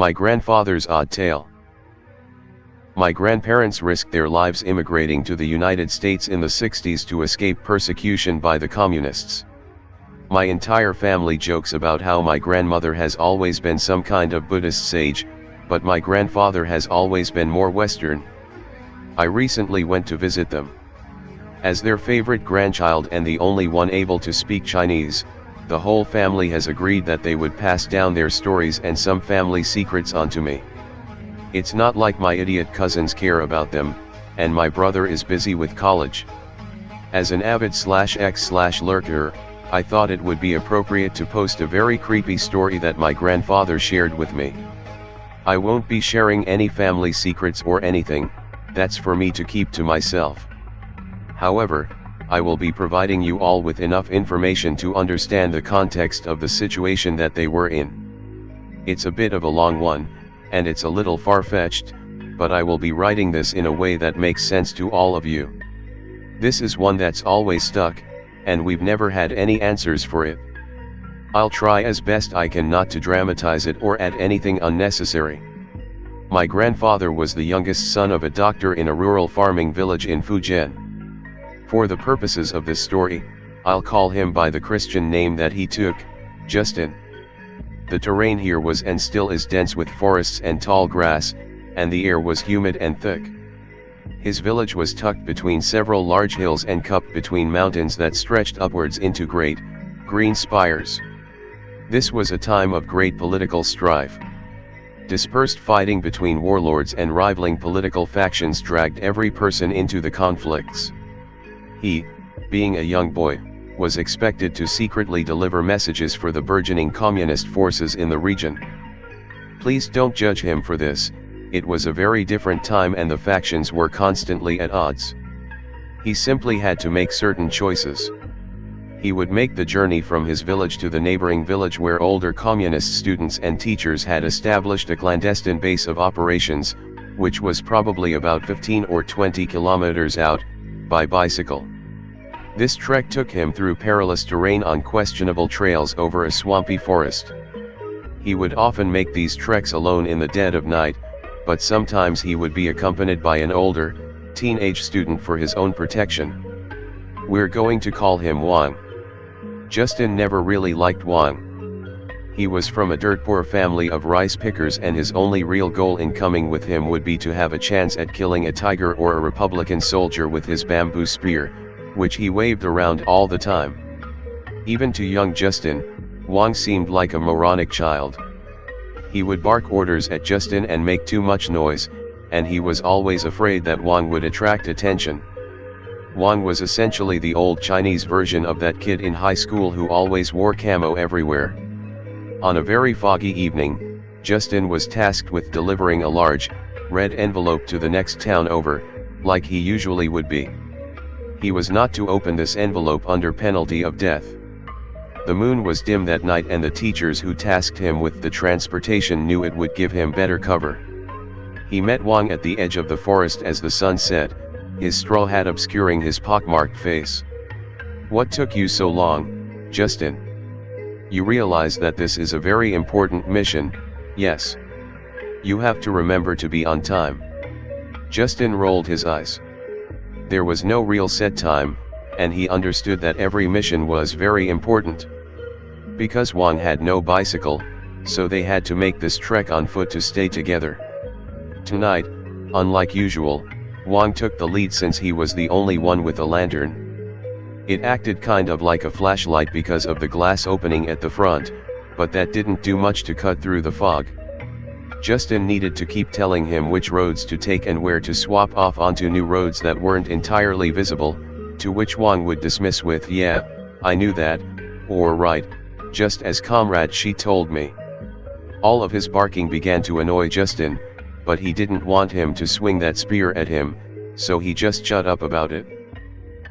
My grandfather's odd tale. My grandparents risked their lives immigrating to the United States in the 60s to escape persecution by the communists. My entire family jokes about how my grandmother has always been some kind of Buddhist sage, but my grandfather has always been more Western. I recently went to visit them. As their favorite grandchild and the only one able to speak Chinese, the whole family has agreed that they would pass down their stories and some family secrets onto me. It's not like my idiot cousins care about them, and my brother is busy with college. As an avid/x/lurker, I thought it would be appropriate to post a very creepy story that my grandfather shared with me. I won't be sharing any family secrets or anything, that's for me to keep to myself. However, I will be providing you all with enough information to understand the context of the situation that they were in. It's a bit of a long one, and it's a little far-fetched, but I will be writing this in a way that makes sense to all of you. This is one that's always stuck, and we've never had any answers for it. I'll try as best I can not to dramatize it or add anything unnecessary. My grandfather was the youngest son of a doctor in a rural farming village in Fujian. For the purposes of this story, I'll call him by the Christian name that he took, Justin. The terrain here was and still is dense with forests and tall grass, and the air was humid and thick. His village was tucked between several large hills and cupped between mountains that stretched upwards into great, green spires. This was a time of great political strife. Dispersed fighting between warlords and rivaling political factions dragged every person into the conflicts. He, being a young boy, was expected to secretly deliver messages for the burgeoning communist forces in the region. Please don't judge him for this, it was a very different time and the factions were constantly at odds. He simply had to make certain choices. He would make the journey from his village to the neighboring village where older communist students and teachers had established a clandestine base of operations, which was probably about 15 or 20 kilometers out, by bicycle. This trek took him through perilous terrain on questionable trails over a swampy forest. He would often make these treks alone in the dead of night, but sometimes he would be accompanied by an older, teenage student for his own protection. We're going to call him Wang. Justin never really liked Wang. He was from a dirt-poor family of rice pickers and his only real goal in coming with him would be to have a chance at killing a tiger or a Republican soldier with his bamboo spear, which he waved around all the time. Even to young Justin, Wang seemed like a moronic child. He would bark orders at Justin and make too much noise, and he was always afraid that Wang would attract attention. Wang was essentially the old Chinese version of that kid in high school who always wore camo everywhere. On a very foggy evening, Justin was tasked with delivering a large, red envelope to the next town over, like he usually would be. He was not to open this envelope under penalty of death. The moon was dim that night and the teachers who tasked him with the transportation knew it would give him better cover. He met Wang at the edge of the forest as the sun set, his straw hat obscuring his pockmarked face. "What took you so long, Justin? You realize that this is a very important mission, yes? You have to remember to be on time." Justin rolled his eyes. There was no real set time, and he understood that every mission was very important. Because Wang had no bicycle, so they had to make this trek on foot to stay together. Tonight, unlike usual, Wang took the lead since he was the only one with a lantern. It acted kind of like a flashlight because of the glass opening at the front, but that didn't do much to cut through the fog. Justin needed to keep telling him which roads to take and where to swap off onto new roads that weren't entirely visible, to which Wang would dismiss with "Yeah, I knew that," or "Right, just as comrade she told me." All of his barking began to annoy Justin, but he didn't want him to swing that spear at him, so he just shut up about it.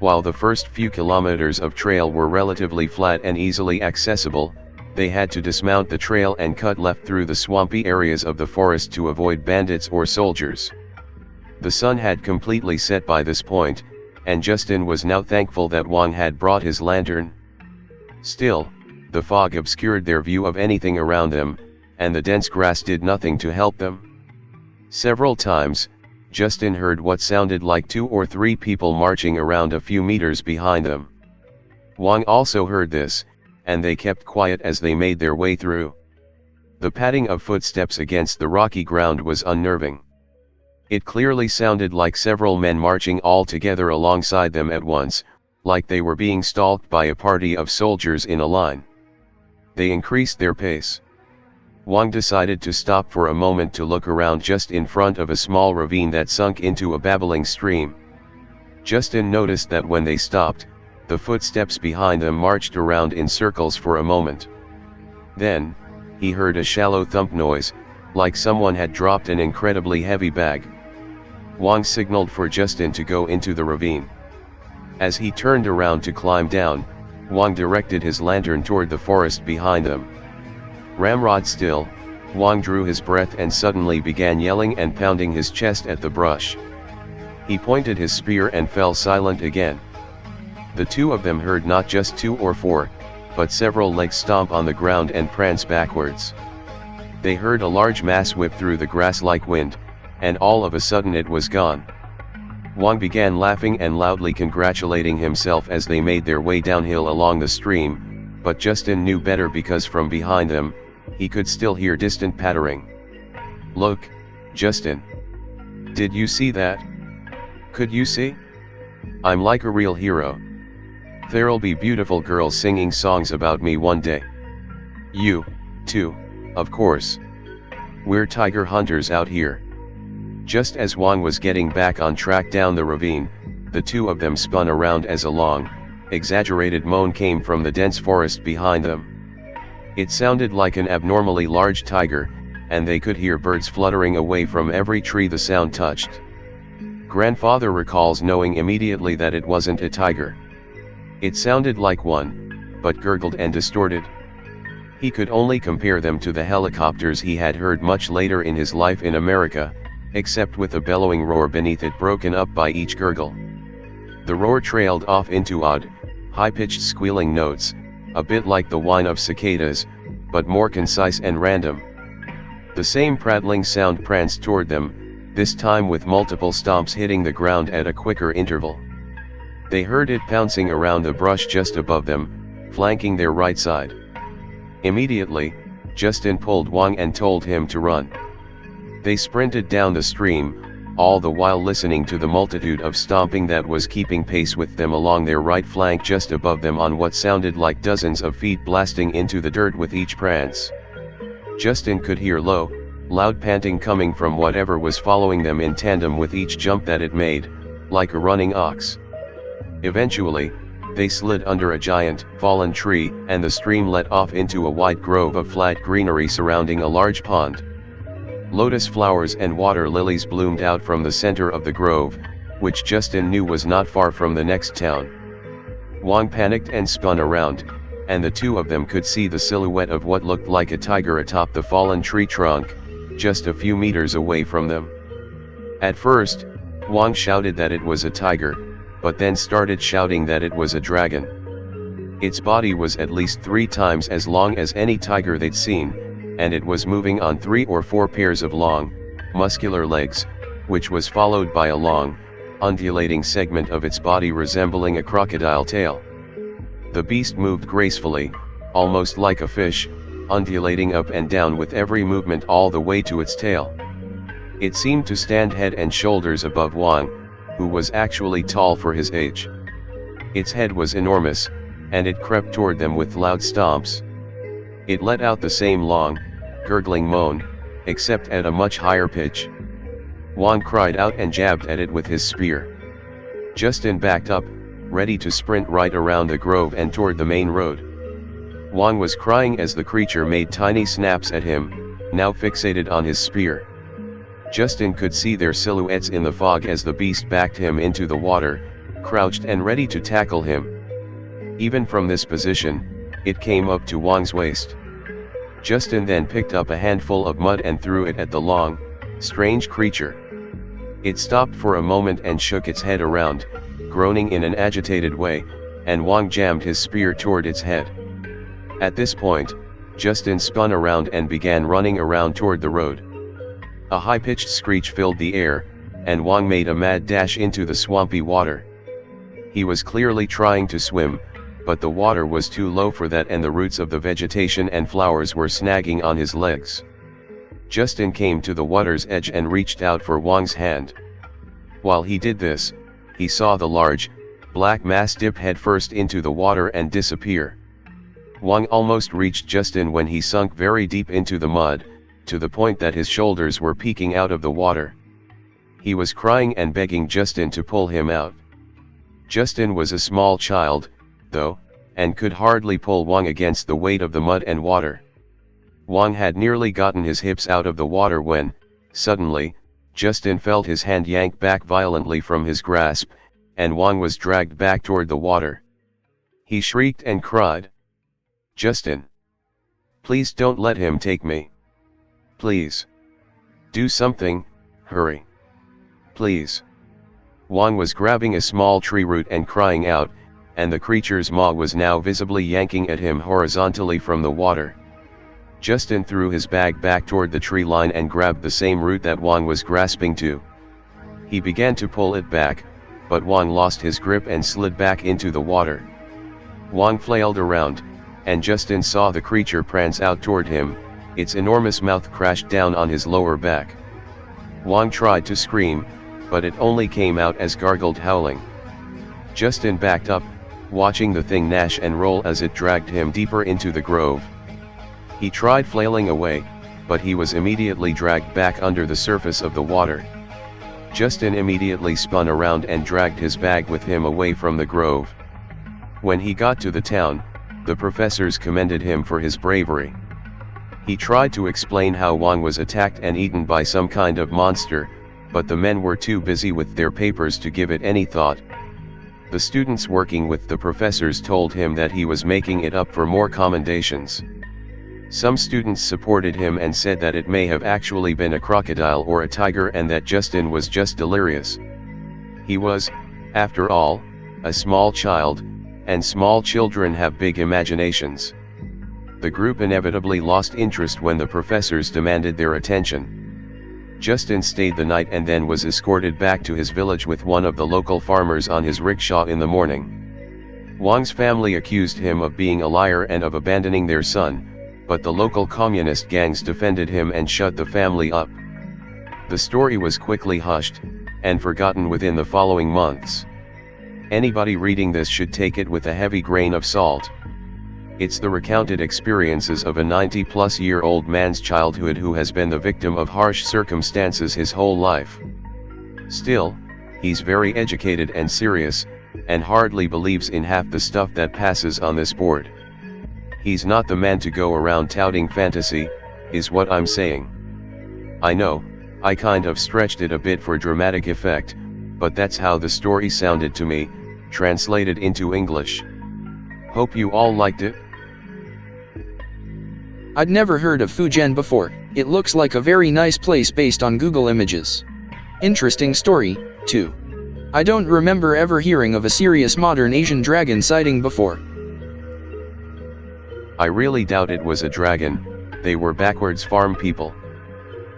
While the first few kilometers of trail were relatively flat and easily accessible, they had to dismount the trail and cut left through the swampy areas of the forest to avoid bandits or soldiers. The sun had completely set by this point, and Justin was now thankful that Wang had brought his lantern. Still, the fog obscured their view of anything around them, and the dense grass did nothing to help them. Several times, Justin heard what sounded like 2 or 3 people marching around a few meters behind them. Wang also heard this, and they kept quiet as they made their way through. The padding of footsteps against the rocky ground was unnerving. It clearly sounded like several men marching all together alongside them at once, like they were being stalked by a party of soldiers in a line. They increased their pace. Wang decided to stop for a moment to look around just in front of a small ravine that sunk into a babbling stream. Justin noticed that when they stopped, the footsteps behind them marched around in circles for a moment. Then, he heard a shallow thump noise, like someone had dropped an incredibly heavy bag. Wang signaled for Justin to go into the ravine. As he turned around to climb down, Wang directed his lantern toward the forest behind them. Ramrod still, Wang drew his breath and suddenly began yelling and pounding his chest at the brush. He pointed his spear and fell silent again. The two of them heard not just 2 or 4, but several legs stomp on the ground and prance backwards. They heard a large mass whip through the grass like wind, and all of a sudden it was gone. Wang began laughing and loudly congratulating himself as they made their way downhill along the stream, but Justin knew better because from behind them, he could still hear distant pattering. "Look, Justin. Did you see that? Could you see? I'm like a real hero. There'll be beautiful girls singing songs about me one day. You, too, of course. We're tiger hunters out here." Just as Wang was getting back on track down the ravine, the two of them spun around as a long, exaggerated moan came from the dense forest behind them. It sounded like an abnormally large tiger, and they could hear birds fluttering away from every tree the sound touched. Grandfather recalls knowing immediately that it wasn't a tiger. It sounded like one, but gurgled and distorted. He could only compare them to the helicopters he had heard much later in his life in America, except with a bellowing roar beneath it broken up by each gurgle. The roar trailed off into odd, high-pitched squealing notes, a bit like the whine of cicadas, but more concise and random. The same prattling sound pranced toward them, this time with multiple stomps hitting the ground at a quicker interval. They heard it pouncing around the brush just above them, flanking their right side. Immediately, Justin pulled Wang and told him to run. They sprinted down the stream, all the while listening to the multitude of stomping that was keeping pace with them along their right flank just above them on what sounded like dozens of feet blasting into the dirt with each prance. Justin could hear low, loud panting coming from whatever was following them in tandem with each jump that it made, like a running ox. Eventually, they slid under a giant, fallen tree, and the stream let off into a wide grove of flat greenery surrounding a large pond. Lotus flowers and water lilies bloomed out from the center of the grove, which Justin knew was not far from the next town. Wang panicked and spun around, and the two of them could see the silhouette of what looked like a tiger atop the fallen tree trunk, just a few meters away from them. At first, Wang shouted that it was a tiger, but then started shouting that it was a dragon. Its body was at least 3 times as long as any tiger they'd seen, and it was moving on 3 or 4 pairs of long, muscular legs, which was followed by a long, undulating segment of its body resembling a crocodile tail. The beast moved gracefully, almost like a fish, undulating up and down with every movement all the way to its tail. It seemed to stand head and shoulders above Wang, who was actually tall for his age. Its head was enormous, and it crept toward them with loud stomps. It let out the same long, gurgling moan, except at a much higher pitch. Wang cried out and jabbed at it with his spear. Justin backed up, ready to sprint right around the grove and toward the main road. Wang was crying as the creature made tiny snaps at him, now fixated on his spear. Justin could see their silhouettes in the fog as the beast backed him into the water, crouched and ready to tackle him. Even from this position, it came up to Wang's waist. Justin then picked up a handful of mud and threw it at the long, strange creature. It stopped for a moment and shook its head around, groaning in an agitated way, and Wang jammed his spear toward its head. At this point, Justin spun around and began running around toward the road. A high-pitched screech filled the air, and Wang made a mad dash into the swampy water. He was clearly trying to swim, but the water was too low for that, and the roots of the vegetation and flowers were snagging on his legs. Justin came to the water's edge and reached out for Wang's hand. While he did this, he saw the large, black mass dip headfirst into the water and disappear. Wang almost reached Justin when he sunk very deep into the mud, to the point that his shoulders were peeking out of the water. He was crying and begging Justin to pull him out. Justin was a small child, though, and could hardly pull Wang against the weight of the mud and water. Wang had nearly gotten his hips out of the water when, suddenly, Justin felt his hand yank back violently from his grasp, and Wang was dragged back toward the water. He shrieked and cried, "Justin! Please don't let him take me. Please! Do something, hurry! Please!" Wang was grabbing a small tree root and crying out, and the creature's maw was now visibly yanking at him horizontally from the water. Justin threw his bag back toward the tree line and grabbed the same root that Wang was grasping to. He began to pull it back, but Wang lost his grip and slid back into the water. Wang flailed around, and Justin saw the creature prance out toward him. Its enormous mouth crashed down on his lower back. Wang tried to scream, but it only came out as gargled howling. Justin backed up, watching the thing gnash and roll as it dragged him deeper into the grove. He tried flailing away, but he was immediately dragged back under the surface of the water. Justin immediately spun around and dragged his bag with him away from the grove. When he got to the town, the professors commended him for his bravery. He tried to explain how Wang was attacked and eaten by some kind of monster, but the men were too busy with their papers to give it any thought. The students working with the professors told him that he was making it up for more commendations. Some students supported him and said that it may have actually been a crocodile or a tiger and that Justin was just delirious. He was, after all, a small child, and small children have big imaginations. The group inevitably lost interest when the professors demanded their attention. Justin stayed the night and then was escorted back to his village with one of the local farmers on his rickshaw in the morning. Wang's family accused him of being a liar and of abandoning their son, but the local communist gangs defended him and shut the family up. The story was quickly hushed, and forgotten within the following months. Anybody reading this should take it with a heavy grain of salt. It's the recounted experiences of a 90-plus-year-old man's childhood who has been the victim of harsh circumstances his whole life. Still, he's very educated and serious, and hardly believes in half the stuff that passes on this board. He's not the man to go around touting fantasy, is what I'm saying. I know, I kind of stretched it a bit for dramatic effect, but that's how the story sounded to me, translated into English. Hope you all liked it. I'd never heard of Fujian before. It looks like a very nice place based on Google Images. Interesting story, too. I don't remember ever hearing of a serious modern Asian dragon sighting before. I really doubt it was a dragon, they were backwards farm people.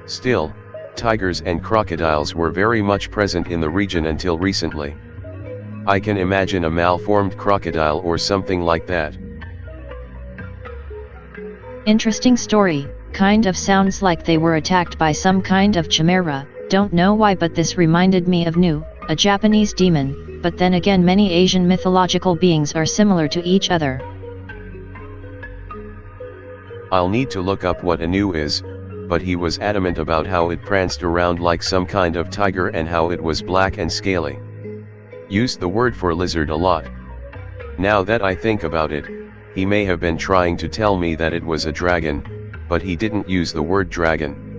Still, tigers and crocodiles were very much present in the region until recently. I can imagine a malformed crocodile or something like that. Interesting story, kind of sounds like they were attacked by some kind of chimera, don't know why, but this reminded me of Nu, a Japanese demon, but then again many Asian mythological beings are similar to each other. I'll need to look up what a Nu is, but he was adamant about how it pranced around like some kind of tiger and how it was black and scaly. Used the word for lizard a lot. Now that I think about it, he may have been trying to tell me that it was a dragon, but he didn't use the word dragon.